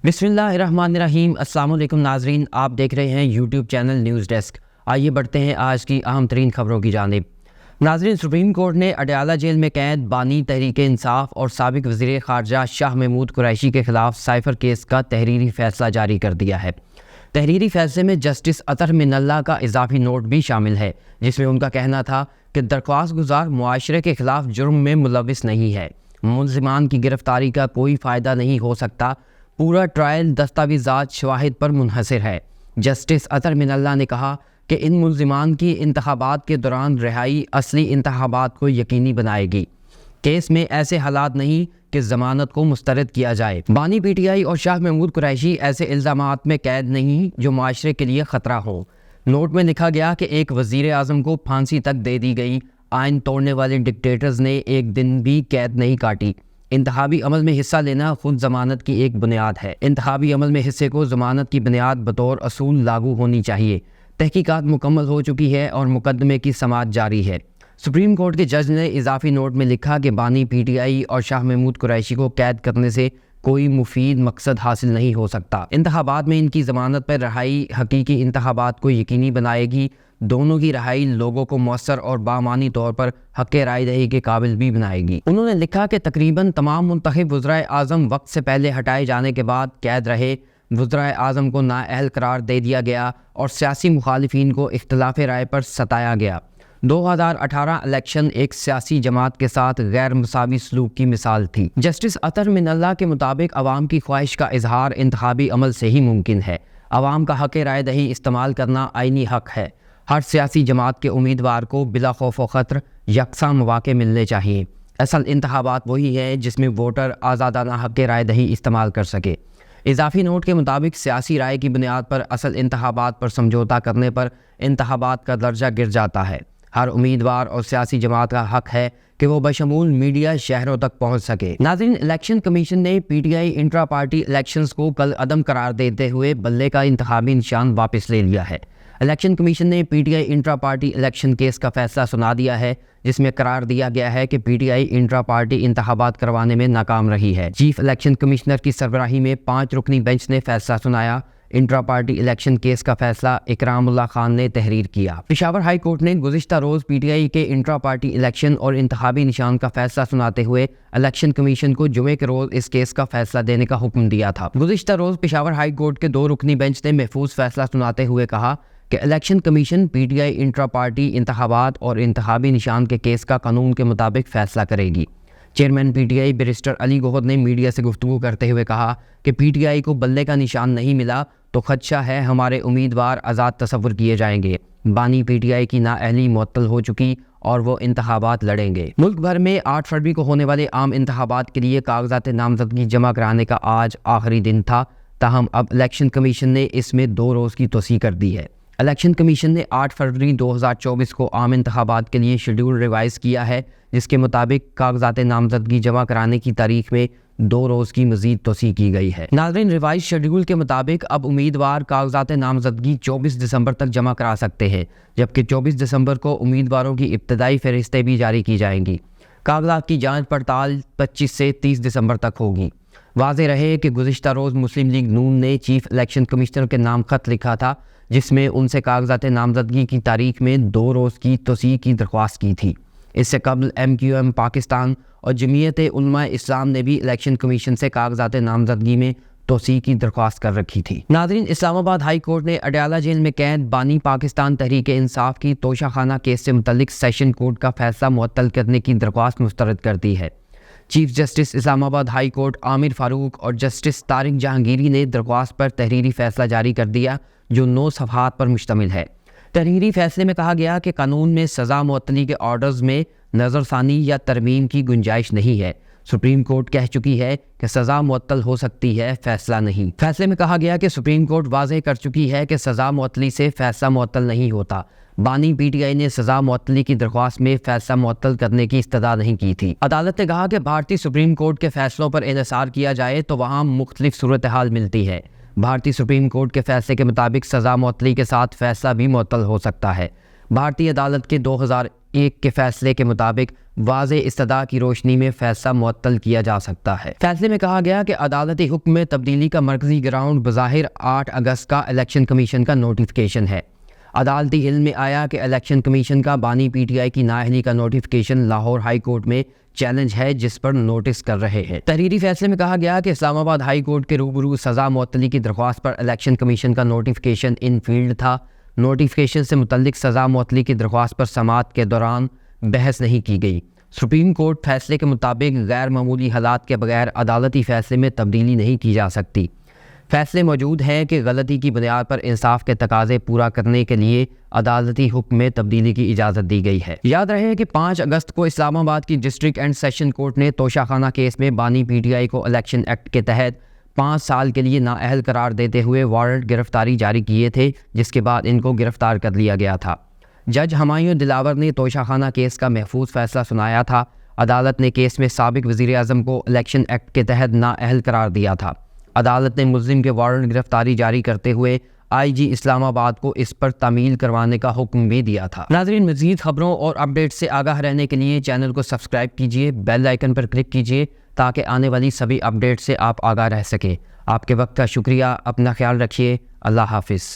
بسم اللہ الرحمن الرحیم۔ السلام علیکم ناظرین، آپ دیکھ رہے ہیں یوٹیوب چینل نیوز ڈیسک۔ آئیے بڑھتے ہیں آج کی اہم ترین خبروں کی جانب۔ ناظرین، سپریم کورٹ نے اڈیالہ جیل میں قید بانی تحریک انصاف اور سابق وزیر خارجہ شاہ محمود قریشی کے خلاف سائفر کیس کا تحریری فیصلہ جاری کر دیا ہے۔ تحریری فیصلے میں جسٹس اطہر من اللہ کا اضافی نوٹ بھی شامل ہے، جس میں ان کا کہنا تھا کہ درخواست گزار معاشرے کے خلاف جرم میں ملوث نہیں ہے، ملزمان کی گرفتاری کا کوئی فائدہ نہیں ہو سکتا، پورا ٹرائل دستاویزات شواہد پر منحصر ہے۔ جسٹس اطہر من اللہ نے کہا کہ ان ملزمان کی انتخابات کے دوران رہائی اصلی انتخابات کو یقینی بنائے گی۔ کیس میں ایسے حالات نہیں کہ ضمانت کو مسترد کیا جائے۔ بانی پی ٹی آئی اور شاہ محمود قریشی ایسے الزامات میں قید نہیں جو معاشرے کے لیے خطرہ ہوں۔ نوٹ میں لکھا گیا کہ ایک وزیر اعظم کو پھانسی تک دے دی گئی، آئین توڑنے والے ڈکٹیٹرز نے ایک دن بھی قید نہیں کاٹی۔ انتخابی عمل میں حصہ لینا خود ضمانت کی ایک بنیاد ہے۔ انتخابی عمل میں حصے کو ضمانت کی بنیاد بطور اصول لاگو ہونی چاہیے۔ تحقیقات مکمل ہو چکی ہے اور مقدمے کی سماعت جاری ہے۔ سپریم کورٹ کے جج نے اضافی نوٹ میں لکھا کہ بانی پی ٹی آئی اور شاہ محمود قریشی کو قید کرنے سے کوئی مفید مقصد حاصل نہیں ہو سکتا۔ انتخابات میں ان کی ضمانت پر رہائی حقیقی انتخابات کو یقینی بنائے گی، دونوں کی رہائی لوگوں کو مؤثر اور بامعنی طور پر حق رائے دہی کے قابل بھی بنائے گی۔ انہوں نے لکھا کہ تقریباً تمام منتخب وزرائے اعظم وقت سے پہلے ہٹائے جانے کے بعد قید رہے، وزرائے اعظم کو نااہل قرار دے دیا گیا اور سیاسی مخالفین کو اختلاف رائے پر ستایا گیا۔ 2018 الیکشن ایک سیاسی جماعت کے ساتھ غیر مساوی سلوک کی مثال تھی۔ جسٹس اطہر من اللہ کے مطابق عوام کی خواہش کا اظہار انتخابی عمل سے ہی ممکن ہے۔ عوام کا حق رائے دہی استعمال کرنا آئینی حق ہے۔ ہر سیاسی جماعت کے امیدوار کو بلا خوف و خطر یکساں مواقع ملنے چاہیے۔ اصل انتخابات وہی ہے جس میں ووٹر آزادانہ حق رائے دہی استعمال کر سکے۔ اضافی نوٹ کے مطابق سیاسی رائے کی بنیاد پر اصل انتخابات پر سمجھوتا کرنے پر انتخابات کا درجہ گر جاتا ہے۔ ہر امیدوار اور سیاسی جماعت کا حق ہے کہ وہ بشمول میڈیا شہروں تک پہنچ سکے۔ ناظرین، الیکشن کمیشن نے پی ٹی آئی انٹرا پارٹی الیکشنز کو کل عدم قرار دیتے ہوئے بلے کا انتخابی نشان واپس لے لیا ہے۔ الیکشن کمیشن نے پی ٹی آئی انٹرا پارٹی الیکشن کیس کا فیصلہ سنا دیا ہے، جس میں قرار دیا گیا ہے کہ پی ٹی آئی انٹرا پارٹی انتخابات کروانے میں ناکام رہی ہے۔ چیف الیکشن کمشنر کی سربراہی میں 5 رکنی بینچ نے فیصلہ سنایا۔ انٹرا پارٹی الیکشن کیس کا فیصلہ اکرام اللہ خان نے تحریر کیا۔ پشاور ہائی کورٹ نے گزشتہ روز پی ٹی آئی کے انٹرا پارٹی الیکشن اور انتخابی نشان کا فیصلہ سناتے ہوئے الیکشن کمیشن کو جمعے کے روز اس کیس کا فیصلہ دینے کا حکم دیا تھا۔ گزشتہ روز پشاور ہائی کورٹ کے 2 رکنی بینچ نے محفوظ فیصلہ سناتے ہوئے کہا کہ الیکشن کمیشن پی ٹی آئی انٹرا پارٹی انتخابات اور انتخابی نشان کے کیس کا قانون کے مطابق فیصلہ کرے گی۔ چیئرمین پی ٹی آئی بیرسٹر علی گوہر نے میڈیا سے گفتگو کرتے ہوئے کہا کہ پی ٹی آئی کو بلے کا نشان نہیں ملا تو خدشہ ہے ہمارے امیدوار آزاد تصور کیے جائیں گے۔ بانی پی ٹی آئی کی نااہلی معطل ہو چکی اور وہ انتخابات لڑیں گے۔ ملک بھر میں 8 فروری کو ہونے والے عام انتخابات کے لیے کاغذات نامزدگی جمع کرانے کا آج آخری دن تھا، تاہم اب الیکشن کمیشن نے اس میں 2 روز کی توسیع کر دی ہے۔ الیکشن کمیشن نے 8 فروری 2024 کو عام انتخابات کے لیے شیڈول ریوائز کیا ہے، جس کے مطابق کاغذات نامزدگی جمع کرانے کی تاریخ میں 2 روز کی مزید توسیع کی گئی ہے۔ ناظرین، ریوائز شیڈول کے مطابق اب امیدوار کاغذات نامزدگی 24 دسمبر تک جمع کرا سکتے ہیں، جبکہ 24 دسمبر کو امیدواروں کی ابتدائی فہرستیں بھی جاری کی جائیں گی۔ کاغذات کی جانچ پڑتال 25 سے 30 دسمبر تک ہوگی۔ واضح رہے کہ گزشتہ روز مسلم لیگ نون نے چیف الیکشن کمشنر کے نام خط لکھا تھا، جس میں ان سے کاغذات نامزدگی کی تاریخ میں 2 روز کی توسیع کی درخواست کی تھی۔ اس سے قبل ایم کیو ایم پاکستان اور جمعیت علماء اسلام نے بھی الیکشن کمیشن سے کاغذات نامزدگی میں توسیع کی درخواست کر رکھی تھی۔ ناظرین، اسلام آباد ہائی کورٹ نے اڈیالہ جیل میں قید بانی پاکستان تحریک انصاف کی توشہ خانہ کیس سے متعلق سیشن کورٹ کا فیصلہ معطل کرنے کی درخواست مسترد کر دی ہے۔ چیف جسٹس اسلام آباد ہائی کورٹ عامر فاروق اور جسٹس طارق جہانگیری نے درخواست پر تحریری فیصلہ جاری کر دیا، جو 9 صفحات پر مشتمل ہے۔ تحریری فیصلے میں کہا گیا کہ قانون میں سزا معطلی کے آرڈرز میں نظر ثانی یا ترمیم کی گنجائش نہیں ہے۔ سپریم کورٹ کہہ چکی ہے کہ سزا معطل ہو سکتی ہے، فیصلہ نہیں۔ فیصلے میں کہا گیا کہ سپریم کورٹ واضح کر چکی ہے کہ سزا معطلی سے فیصلہ معطل نہیں ہوتا۔ بانی پی ٹی آئی نے سزا معطلی کی درخواست میں فیصلہ معطل کرنے کی استدعا نہیں کی تھی۔ عدالت نے کہا کہ بھارتی سپریم کورٹ کے فیصلوں پر انحصار کیا جائے تو وہاں مختلف صورتحال ملتی ہے۔ بھارتی سپریم کورٹ کے فیصلے کے مطابق سزا معطلی کے ساتھ فیصلہ بھی معطل ہو سکتا ہے۔ بھارتی عدالت کے 2001 کے فیصلے کے مطابق واضح استدعا کی روشنی میں فیصلہ معطل کیا جا سکتا ہے۔ فیصلے میں کہا گیا کہ عدالتی حکم میں تبدیلی کا مرکزی گراؤنڈ بظاہر 8 اگست کا الیکشن کمیشن کا نوٹیفیکیشن ہے۔ عدالتی علم میں آیا کہ الیکشن کمیشن کا بانی پی ٹی آئی کی نااہلی کا نوٹیفیکیشن لاہور ہائی کورٹ میں چیلنج ہے، جس پر نوٹس کر رہے ہیں۔ تحریری فیصلے میں کہا گیا کہ اسلام آباد ہائی کورٹ کے روبرو سزا معطلی کی درخواست پر الیکشن کمیشن کا نوٹیفیکیشن ان فیلڈ تھا۔ نوٹیفیکیشن سے متعلق سزا معطلی کی درخواست پر سماعت کے دوران بحث نہیں کی گئی۔ سپریم کورٹ فیصلے کے مطابق غیر معمولی حالات کے بغیر عدالتی فیصلے میں تبدیلی نہیں کی جا سکتی۔ فیصلے موجود ہیں کہ غلطی کی بنیاد پر انصاف کے تقاضے پورا کرنے کے لیے عدالتی حکم میں تبدیلی کی اجازت دی گئی ہے۔ یاد رہے کہ 5 اگست کو اسلام آباد کی ڈسٹرکٹ اینڈ سیشن کورٹ نے توشہ خانہ کیس میں بانی پی ٹی آئی کو الیکشن ایکٹ کے تحت 5 سال کے لیے نااہل قرار دیتے ہوئے وارنٹ گرفتاری جاری کیے تھے، جس کے بعد ان کو گرفتار کر لیا گیا تھا۔ جج ہمایوں دلاور نے توشہ خانہ کیس کا محفوظ فیصلہ سنایا تھا۔ عدالت نے کیس میں سابق وزیر اعظم کو الیکشن ایکٹ کے تحت نااہل قرار دیا تھا۔ عدالت نے ملزم کے وارنٹ گرفتاری جاری کرتے ہوئے آئی جی اسلام آباد کو اس پر تعمیل کروانے کا حکم بھی دیا تھا۔ ناظرین، مزید خبروں اور اپڈیٹ سے آگاہ رہنے کے لیے چینل کو سبسکرائب کیجیے، بیل آئیکن پر کلک کیجیے تاکہ آنے والی سبھی اپڈیٹ سے آپ آگاہ رہ سکیں۔ آپ کے وقت کا شکریہ، اپنا خیال رکھیے، اللہ حافظ۔